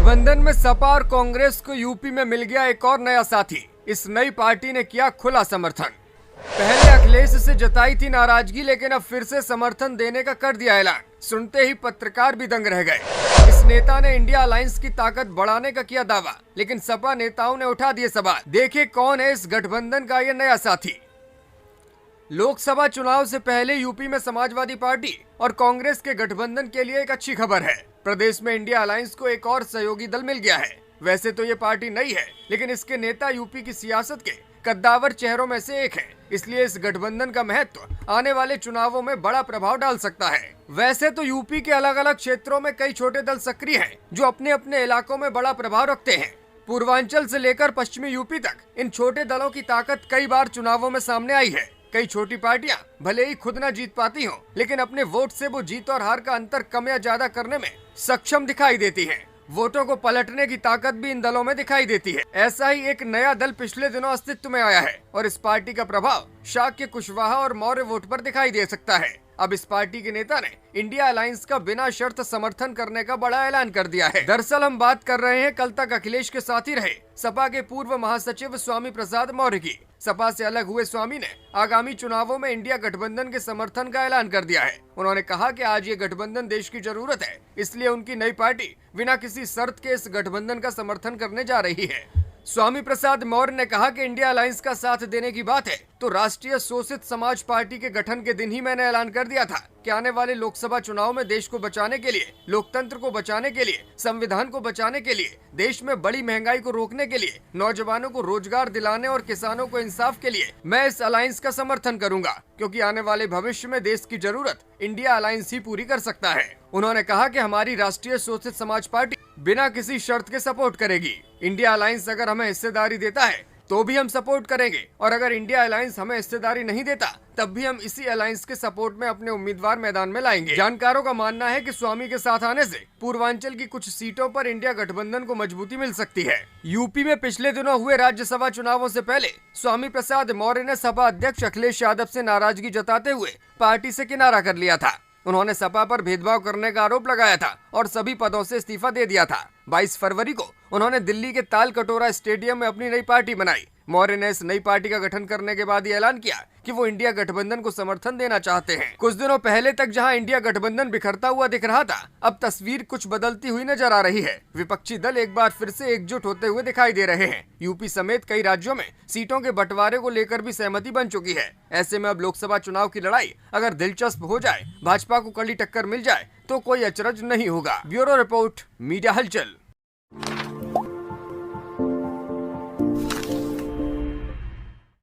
गठबंधन में सपा और कांग्रेस को यूपी में मिल गया एक और नया साथी। इस नई पार्टी ने किया खुला समर्थन। पहले अखिलेश से जताई थी नाराजगी, लेकिन अब फिर से समर्थन देने का कर दिया ऐलान। सुनते ही पत्रकार भी दंग रह गए। इस नेता ने इंडिया अलायंस की ताकत बढ़ाने का किया दावा, लेकिन सपा नेताओं ने उठा दिए सवाल। देखिए कौन है इस गठबंधन का ये नया साथी। लोकसभा चुनाव से पहले यूपी में समाजवादी पार्टी और कांग्रेस के गठबंधन के लिए एक अच्छी खबर है। प्रदेश में इंडिया अलायंस को एक और सहयोगी दल मिल गया है। वैसे तो ये पार्टी नई है, लेकिन इसके नेता यूपी की सियासत के कद्दावर चेहरों में से एक है। इसलिए इस गठबंधन का महत्व आने वाले चुनावों में बड़ा प्रभाव डाल सकता है। वैसे तो यूपी के अलग अलग क्षेत्रों में कई छोटे दल सक्रिय हैं, जो अपने अपने इलाकों में बड़ा प्रभाव रखते हैं। पूर्वांचल से लेकर पश्चिमी यूपी तक इन छोटे दलों की ताकत कई बार चुनावों में सामने आई है। कई छोटी पार्टियां भले ही खुद न जीत पाती हों, लेकिन अपने वोट से वो जीत और हार का अंतर कम या ज्यादा करने में सक्षम दिखाई देती हैं। वोटों को पलटने की ताकत भी इन दलों में दिखाई देती है। ऐसा ही एक नया दल पिछले दिनों अस्तित्व में आया है और इस पार्टी का प्रभाव शाक्य, कुशवाहा और मौर्य वोट पर दिखाई दे सकता है। अब इस पार्टी के नेता ने इंडिया अलायंस का बिना शर्त समर्थन करने का बड़ा ऐलान कर दिया है। दरअसल हम बात कर रहे हैं कल तक अखिलेश के साथी रहे सपा के पूर्व महासचिव स्वामी प्रसाद मौर्य की। सपा से अलग हुए स्वामी ने आगामी चुनावों में इंडिया गठबंधन के समर्थन का ऐलान कर दिया है। उन्होंने कहा कि आज ये गठबंधन देश की जरूरत है, इसलिए उनकी नई पार्टी बिना किसी शर्त के इस गठबंधन का समर्थन करने जा रही है। स्वामी प्रसाद मौर्य ने कहा कि इंडिया अलायंस का साथ देने की बात है तो राष्ट्रीय शोषित समाज पार्टी के गठन के दिन ही मैंने ऐलान कर दिया था कि आने वाले लोकसभा चुनाव में देश को बचाने के लिए, लोकतंत्र को बचाने के लिए, संविधान को बचाने के लिए, देश में बड़ी महंगाई को रोकने के लिए, नौजवानों को रोजगार दिलाने और किसानों को इंसाफ के लिए मैं इस अलायंस का समर्थन करूंगा, क्योंकि आने वाले भविष्य में देश की जरूरत इंडिया अलायंस ही पूरी कर सकता है। उन्होंने कहा कि हमारी राष्ट्रीय शोषित समाज पार्टी बिना किसी शर्त के सपोर्ट करेगी। इंडिया अलायंस अगर हमें हिस्सेदारी देता है तो भी हम सपोर्ट करेंगे, और अगर इंडिया अलायंस हमें हिस्सेदारी नहीं देता तब भी हम इसी अलायंस के सपोर्ट में अपने उम्मीदवार मैदान में लाएंगे। जानकारों का मानना है कि स्वामी के साथ आने से पूर्वांचल की कुछ सीटों पर इंडिया गठबंधन को मजबूती मिल सकती है। यूपी में पिछले दिनों हुए राज्यसभा चुनावों से पहले स्वामी प्रसाद मौर्य ने सपा अध्यक्ष अखिलेश यादव से नाराजगी जताते हुए पार्टी से किनारा कर लिया था। उन्होंने सपा पर भेदभाव करने का आरोप लगाया था और सभी पदों से इस्तीफा दे दिया था। 22 फरवरी को उन्होंने दिल्ली के ताल कटोरा स्टेडियम में अपनी नई पार्टी बनाई। मौर्य ने इस नई पार्टी का गठन करने के बाद ये ऐलान किया कि वो इंडिया गठबंधन को समर्थन देना चाहते हैं। कुछ दिनों पहले तक जहां इंडिया गठबंधन बिखरता हुआ दिख रहा था, अब तस्वीर कुछ बदलती हुई नजर आ रही है। विपक्षी दल एक बार फिर से एकजुट होते हुए दिखाई दे रहे हैं। यूपी समेत कई राज्यों में सीटों के बंटवारे को लेकर भी सहमति बन चुकी है। ऐसे में अब लोकसभा चुनाव की लड़ाई अगर दिलचस्प हो जाए, भाजपा को कड़ी टक्कर मिल जाए तो कोई अचरज नहीं होगा। ब्यूरो रिपोर्ट, मीडिया हलचल।